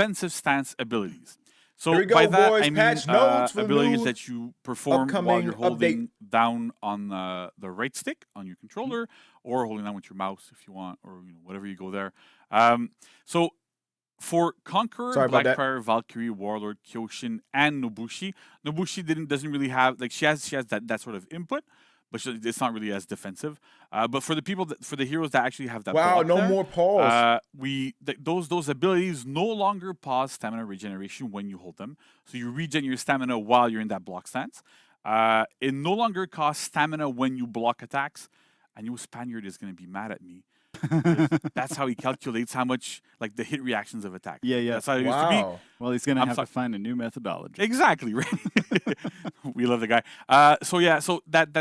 defensive stance abilities. So Here we go, by that, boys. I mean Patch notes for the abilities new that you perform while upcoming you're holding down on the right stick on your controller, or holding down with your mouse if you want, or whatever you go there. So for Conqueror, Sorry about that. Blackfire, Valkyrie, Warlord, Kyoshin, and Nobushi, Nobushi doesn't really have she has that sort of input, but it's not really as defensive. But for the heroes that actually have that block no there, more pause. those abilities no longer pause stamina regeneration when you hold them. So you regen your stamina while you're in that block stance. It no longer costs stamina when you block attacks. I know Spaniard is going to be mad at me. That's how he calculates how much the hit reactions of attacks. Yeah. That's how it used to be. Well, he's gonna have to find a new methodology. Exactly, right. We love the guy. So that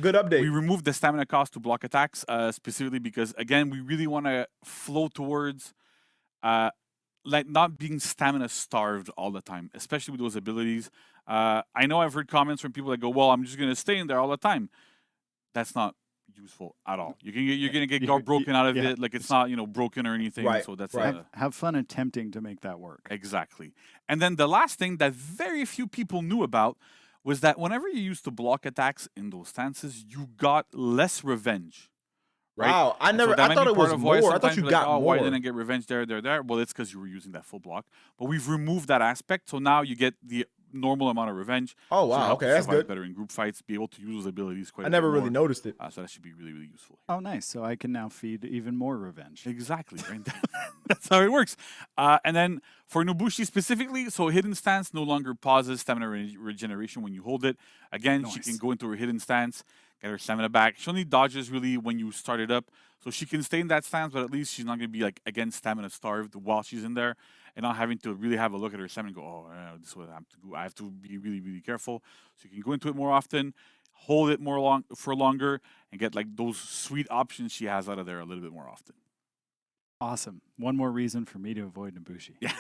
good update. We removed the stamina cost to block attacks specifically because again we really want to flow towards not being stamina starved all the time, especially with those abilities. I know I've heard comments from people that go, "Well, I'm just gonna stay in there all the time." That's not useful at all. You're gonna get broken out of it. It's not broken or anything. Right. So that's have fun attempting to make that work. Exactly. And then the last thing that very few people knew about was that whenever you used to block attacks in those stances, you got less revenge. Right? Wow, I thought it was more. I thought you got more. Why didn't I get revenge there? Well, it's because you were using that full block. But we've removed that aspect, so now you get the normal amount of revenge. Oh wow, okay, that's good. Better in group fights, be able to use those abilities quite. I never really noticed it. So that should be really, really useful. Oh, nice. So I can now feed even more revenge. Exactly, right? That's how it works. And then for Nobushi specifically, so hidden stance no longer pauses stamina regeneration when you hold it. Again, she can go into her hidden stance, get her stamina back. She only dodges really when you start it up. So she can stay in that stance, but at least she's not going to be again stamina starved while she's in there and not having to really have a look at her stamina and go, oh, this is what I have to do. I have to be really, really careful. So you can go into it more often, hold it for longer, and get those sweet options she has out of there a little bit more often. Awesome. One more reason for me to avoid Nobushi. Yeah.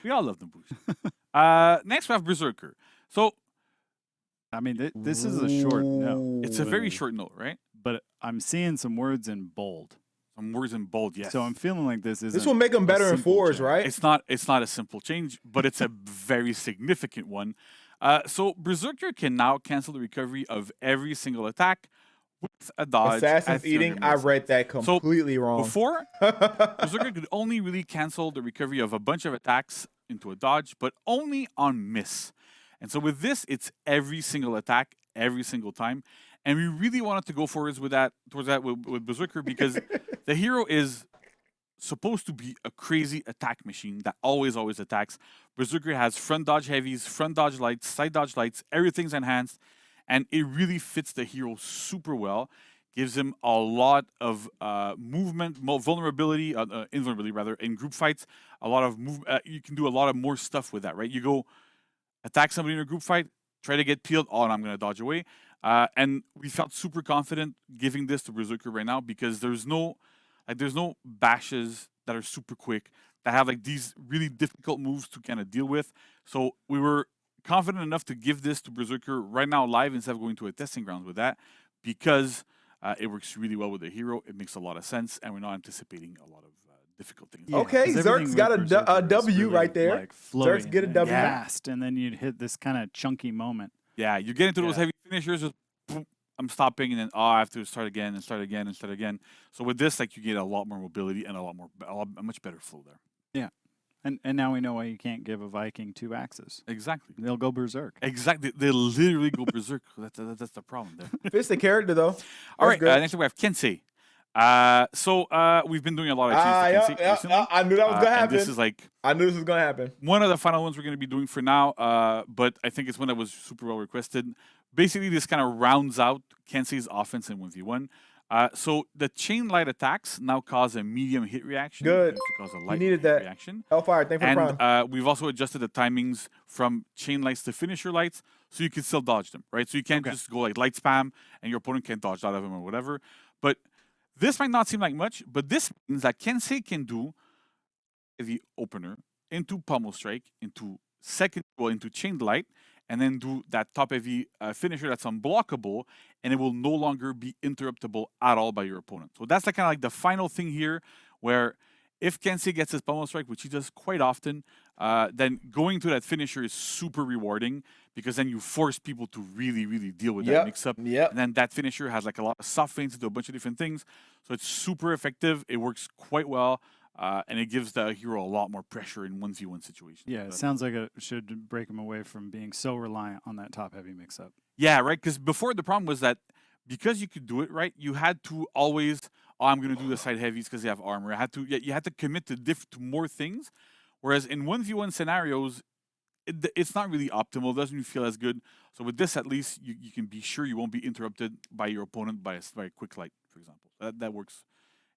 We all love Nobushi. Next we have Berserker. So I mean, this is a short note. It's a very short note, right? But I'm seeing some words in bold. Some words in bold, yes. So I'm feeling like this is. This will make them better in fours, right? It's not a simple change, but it's a very significant one. So Berserker can now cancel the recovery of every single attack with a dodge. Assassin's Eating, I read that completely wrong. Before, Berserker could only really cancel the recovery of a bunch of attacks into a dodge, but only on miss. And so with this, it's every single attack, every single time. And we really wanted to go towards that with Berserker because the hero is supposed to be a crazy attack machine that always attacks. Berserker has front dodge heavies, front dodge lights, side dodge lights, everything's enhanced. And it really fits the hero super well. Gives him a lot of movement, invulnerability rather, in group fights. A lot of you can do a lot of more stuff with that, right? You go attack somebody in a group fight, try to get peeled. Oh, and I'm going to dodge away. And we felt super confident giving this to Berserker right now because there's no bashes that are super quick that have these really difficult moves to kind of deal with. So we were confident enough to give this to Berserker right now live instead of going to a testing ground with that because it works really well with the hero. It makes a lot of sense, and we're not anticipating a lot of difficult things. Yeah, okay, Zerk's got a W really right there. Zerk's get a W. Fast, and then you'd hit this kind of chunky moment. Yeah, you get into those heavy finishers. Just, boom, I'm stopping, and then I have to start again and start again and start again. So with this, you get a lot more mobility and a much better flow there. Yeah. And now we know why you can't give a Viking 2 axes. Exactly. They'll go berserk. Exactly. They literally go berserk. That's the problem there. Fits the character, though. All right. Next up, we have Kensei. So we've been doing a lot of changes to Kensei recently. I knew that was going to happen. This is I knew this was going to happen. One of the final ones we're going to be doing for now, but I think it's one that was super well requested. Basically, this kind of rounds out Kensei's offense in 1v1. So the chain light attacks now cause a medium hit reaction. Good. To cause a light needed that reaction. Hellfire, thank you for Prime. We've also adjusted the timings from chain lights to finisher lights, so you can still dodge them, right? So you can't just go light spam, and your opponent can't dodge out of them or whatever. But this might not seem like much, but this means that Kensei can do the opener into Pummel Strike, into chain light, and then do that top-heavy finisher that's unblockable, and it will no longer be interruptible at all by your opponent. So that's kind of the final thing here, where if Kensei gets his pummel strike, which he does quite often, then going to that finisher is super rewarding because then you force people to really, really deal with that mix-up. Yep. And then that finisher has like a lot of soft feints to do a bunch of different things. So it's super effective. It works quite well. And it gives the hero a lot more pressure in 1v1 situations. Yeah, it sounds like it should break him away from being so reliant on that top-heavy mix-up. Yeah, right? Because before the problem was that because you could do it, right, you had to always, I'm going to do the side heavies because they have armor. You had to commit to more things. Whereas in 1v1 scenarios, it's not really optimal. It doesn't feel as good. So with this, at least, you can be sure you won't be interrupted by your opponent by a quick light, for example. That works.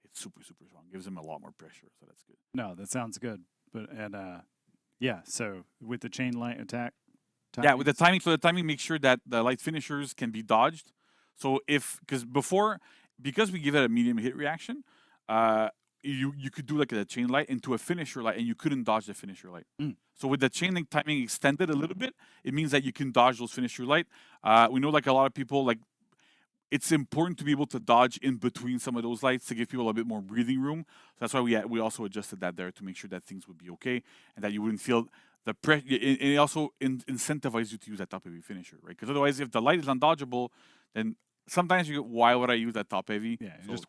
It's super, super strong. Gives him a lot more pressure, so that's good. No, that sounds good. But yeah, so with the chain light attack, yeah, with the timing. So the timing makes sure that the light finishers can be dodged. So because we give it a medium hit reaction, you could do like a chain light into a finisher light, and you couldn't dodge the finisher light. So with the chain link timing extended a little bit, it means that you can dodge those finisher light. We know like a lot of people like. It's important to be able to dodge in between some of those lights to give people a bit more breathing room. So that's why we also adjusted that there to make sure that things would be okay and that you wouldn't feel the pressure. And it also incentivizes you to use that top heavy finisher, right? Because otherwise, if the light is undodgeable, then sometimes you go, why would I use that top heavy? Yeah, so, just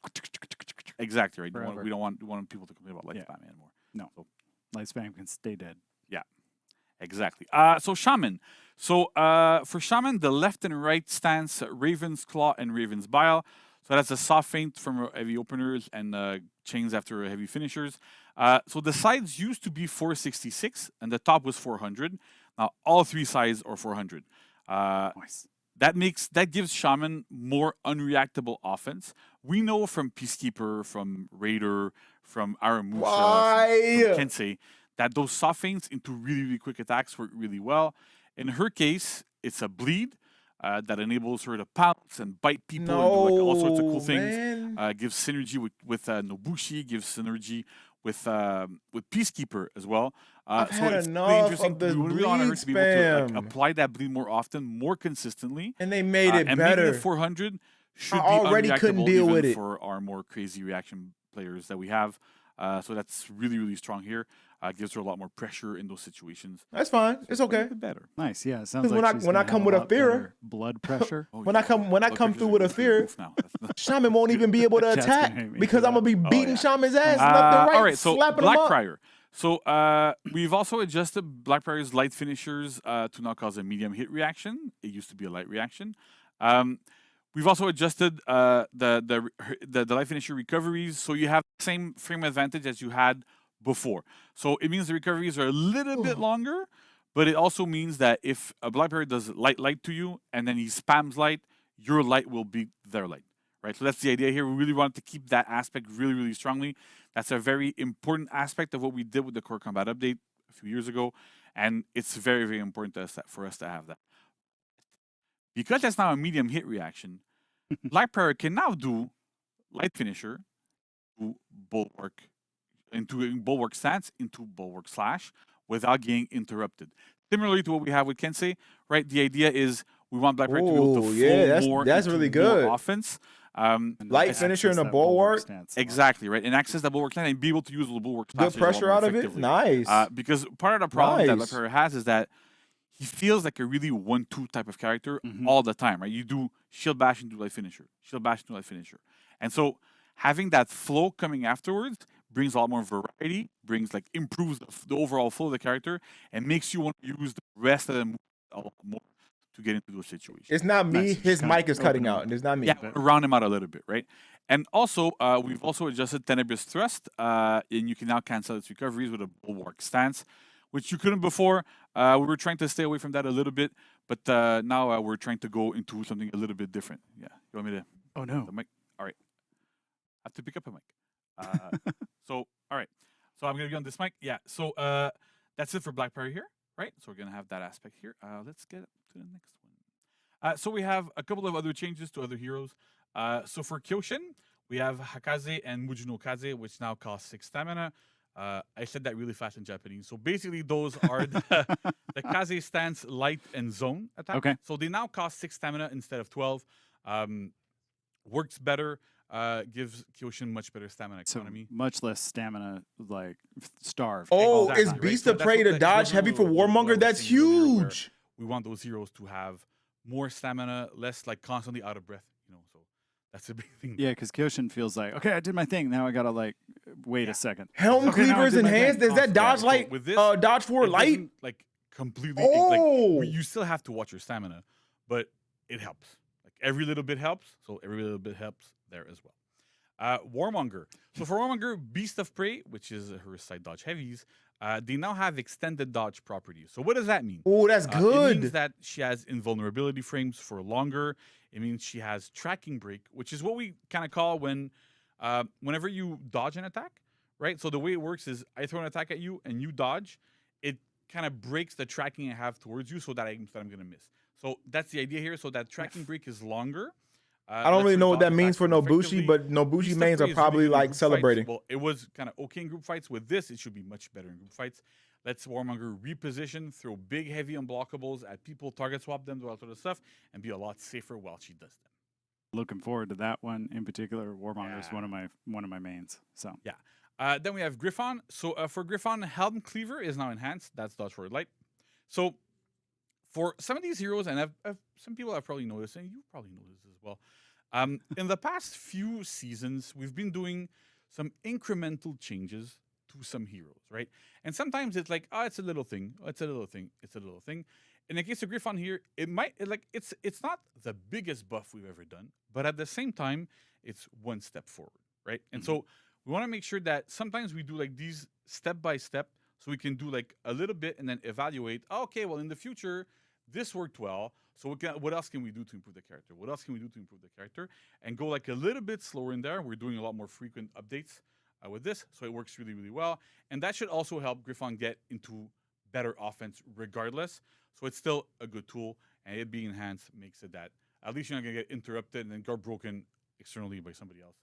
we don't want people to complain about light spam anymore. No, so, light spam can stay dead. Yeah, exactly. So Shaman. So for Shaman, the left and right stance, Raven's Claw and Raven's Bile. So that's a soft feint from heavy openers and chains after heavy finishers. So the sides used to be 466 and the top was 400. Now all three sides are 400. Nice. That gives Shaman more unreactable offense. We know from Peacekeeper, from Raider, from Aramusha, from Kensei, that those soft feints into really, really quick attacks work really well. In her case, it's a bleed that enables her to pounce and bite people and do like all sorts of cool things. Gives synergy with Nobushi, gives synergy with Peacekeeper as well. I've so had it's enough really interesting. of the We really want her bleed to be able to like, spam. apply that bleed more often, more consistently. And they made it and better. Making it 400 should I be already couldn't unreactable deal even with it. for our more crazy reaction players that we have. So that's really, really strong here. Gives her a lot more pressure in those situations. That's fine. It's okay. Better. Nice. Yeah, it sounds like when I come with a fear, blood pressure. when I come through with a fear, Shaman won't even be able to attack because I'm gonna be beating Shaman's ass left and right, all right, so slapping him up. Blackbriar. So we've also adjusted Blackbriar's light finishers to now cause a medium hit reaction. It used to be a light reaction. We've also adjusted the light finisher recoveries, so you have the same frame advantage as you had before. So it means the recoveries are a little bit longer, but it also means that if a Blackbriar does light to you and then he spams light, your light will beat their light, right? So that's the idea here. We really wanted to keep that aspect really, really strongly. That's a very important aspect of what we did with the Core Combat update a few years ago, and it's very, very important for us to have that. Because that's now a medium hit reaction, Blackbriar can now do light finisher to bulwark, into bulwark stance, into bulwark slash, without getting interrupted. Similarly to what we have with Kensei, right? The idea is we want Blackbriar to be able to flow more. That's really good. More offense. Light finisher in a bulwark. Exactly, right? And access that bulwark stance and be able to use the bulwark good pressure out of it. Nice. Because part of the problem that Blackbriar has is that he feels like a really 1-2 type of character all the time, right? You do shield bash into light finisher, shield bash into light finisher. And so having that flow coming afterwards brings a lot more variety, improves the overall flow of the character, and makes you want to use the rest of them a lot more to get into those situations. It's not me. His mic is cutting out, and it's not me. Yeah, round him out a little bit, right? And also, we've also adjusted Tenebrous Thrust, and you can now cancel its recoveries with a bulwark stance, which you couldn't before. We were trying to stay away from that a little bit, but now we're trying to go into something a little bit different. Yeah, you want me to? Oh no, the mic. All right, I have to pick up a mic. So all right, so I'm gonna be on this mic. Yeah, so that's it for Blackbriar here, right? So we're gonna have that aspect here. Let's get to the next one. So we have a couple of other changes to other heroes. So for Kyoshin, we have Hakaze and Mujuno Kaze, which now cost 6 stamina. I said that really fast in Japanese. So basically, those are the Kaze stance, light, and zone attack. Okay. So they now cost 6 stamina instead of 12. Works better. gives Kyoshin much better stamina So economy. much less stamina, like starved. Oh, Exactly, is right? Beast So of that's Prey what to that dodge goes heavy with for what I Warmonger? was That's saying earlier, where huge. we want those heroes to have more stamina, less like constantly out of breath. So that's a big thing. Yeah, because Kyoshin feels like, okay, I did my thing. Now I gotta like wait Yeah. a second. Helm Okay, now I Cleaver is did my thing. enhanced. Is that Yeah, dodge so light? with this, Dodge forward it light? doesn't like completely Oh. you still have to watch your stamina, but it helps. Like every little bit helps, so every little bit helps there as well. Warmonger. So for Warmonger, Beast of Prey, which is her side dodge heavies, they now have extended dodge properties. So what does that mean? Oh, that's It good. means that she has invulnerability frames for longer. It means she has tracking break, which is what we kind of call whenever you dodge an attack, right? So the way it works is I throw an attack at you and you dodge. It kind of breaks the tracking I have towards you so that I'm going to miss. So that's the idea here. So that tracking break is longer. I don't really know what that means for Nobushi, but Nobushi mains are probably like celebrating. Well, it was kind of okay in group fights. With this, it should be much better in group fights. Let's Warmonger reposition, throw big, heavy unblockables at people, target swap them, do all sort of stuff, and be a lot safer while she does them. Looking forward to that one in particular. Warmonger is one of my mains. So yeah. Then we have Griffon. So for Griffon, Helm Cleaver is now enhanced. That's dodge forward light. So for some of these heroes, and some people have probably noticed, and you probably noticed as well. In the past few seasons, we've been doing some incremental changes to some heroes, right? And sometimes it's like, it's a little thing, it's a little thing, it's a little thing. In the case of Griffon here, it's not the biggest buff we've ever done, but at the same time, it's one step forward, right? And so we want to make sure that sometimes we do like these step by step, so we can do like a little bit and then evaluate. Okay, well in the future, this worked well. So what else can we do to improve the character? What else can we do to improve the character? And go like a little bit slower in there. We're doing a lot more frequent updates with this, so it works really, really well. And that should also help Griffon get into better offense regardless. So it's still a good tool, and it being enhanced makes it that at least you're not going to get interrupted and then guard broken externally by somebody else.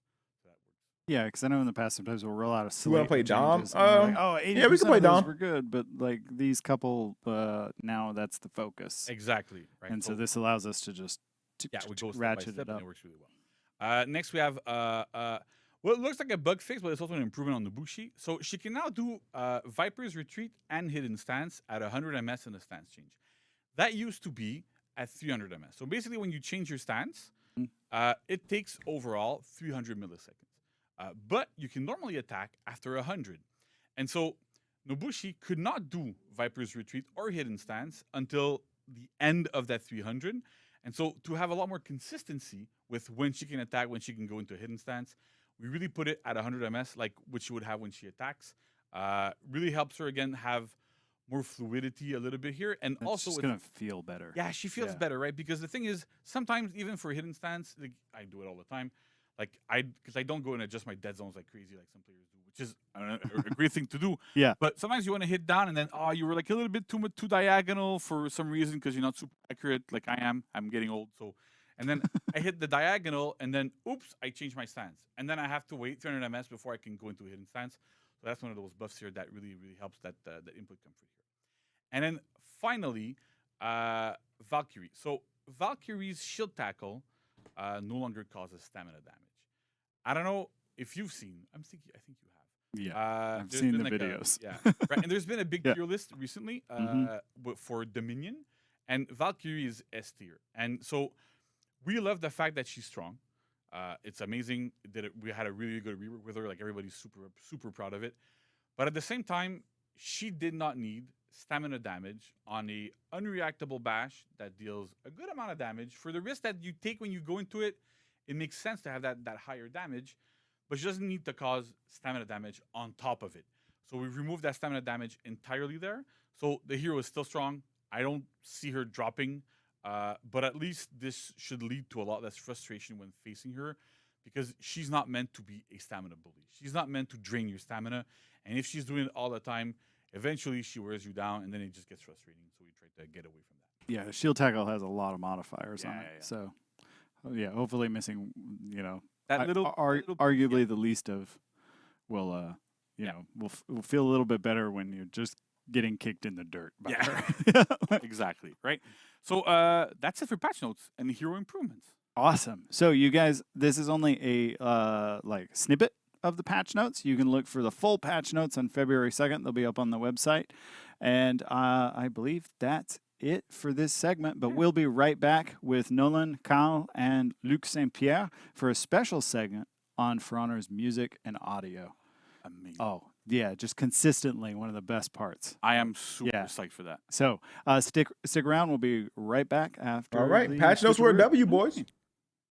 So that works. yeah, because I know in the past sometimes we'll roll out a slate. You want to play Dom? Like, oh, 80% yeah, we can play of those Dom. were good, but like these couple, now that's the focus. Exactly. Right. And so this allows us to just we go ratchet step it up. and it works really well. Next we have well, it looks like a bug fix, but it's also an improvement on Nobushi. So she can now do Viper's Retreat and Hidden Stance at 100 ms in the stance change. That used to be at 300 ms. So basically, when you change your stance, it takes overall 300 milliseconds. But you can normally attack after 100. And so Nobushi could not do Viper's Retreat or Hidden Stance until the end of that 300. And so to have a lot more consistency with when she can attack, when she can go into a Hidden Stance, we really put it at 100 ms, like which she would have when she attacks. Really helps her, again, have more fluidity a little bit here. And It's also just going to feel better. Yeah, she feels better, right? Because the thing is, sometimes even for Hidden Stance, like, I do it all the time. Like because I don't go and adjust my dead zones like crazy, like some players do, which is a great thing to do. Yeah. But sometimes you want to hit down, and then you were like a little bit too diagonal for some reason because you're not super accurate, like I am. I'm getting old, so. And then I hit the diagonal, and then oops, I changed my stance, and then I have to wait 300 ms before I can go into a hidden stance. So that's one of those buffs here that really, really helps that input comfort here. And then finally, Valkyrie. So Valkyrie's shield tackle no longer causes stamina damage. I don't know if you've seen. I think you have. Yeah, I've seen the videos. Right. And there's been a big tier list recently for Dominion, and Valkyrie is S tier. And so we love the fact that she's strong. It's amazing that we had a really good rework with her. Like everybody's super proud of it. But at the same time, she did not need stamina damage on a unreactable bash that deals a good amount of damage. For the risk that you take when you go into it, it makes sense to have that higher damage, but she doesn't need to cause stamina damage on top of it. So we've removed that stamina damage entirely there. So the hero is still strong. I don't see her dropping, but at least this should lead to a lot less frustration when facing her, because she's not meant to be a stamina bully. She's not meant to drain your stamina. And if she's doing it all the time, eventually she wears you down, and then it just gets frustrating. So we try to get away from that. Yeah, shield tackle has a lot of modifiers on it. Yeah. So, hopefully missing, That arguably the least of will, we'll feel a little bit better when you're just getting kicked in the dirt by her. Exactly, right? So that's it for patch notes and hero improvements. Awesome. So you guys, this is only a like snippet of the patch notes. You can look for the full patch notes on February 2nd. They'll be up on the website. And I believe that's it for this segment. But we'll be right back with Nolan, Carl, and Luc St. Pierre for a special segment on For Honor's music and audio. Amazing. Oh, yeah, just consistently one of the best parts. I am super psyched for that. So stick around. We'll be right back after. All right, patch notes were a W, boys.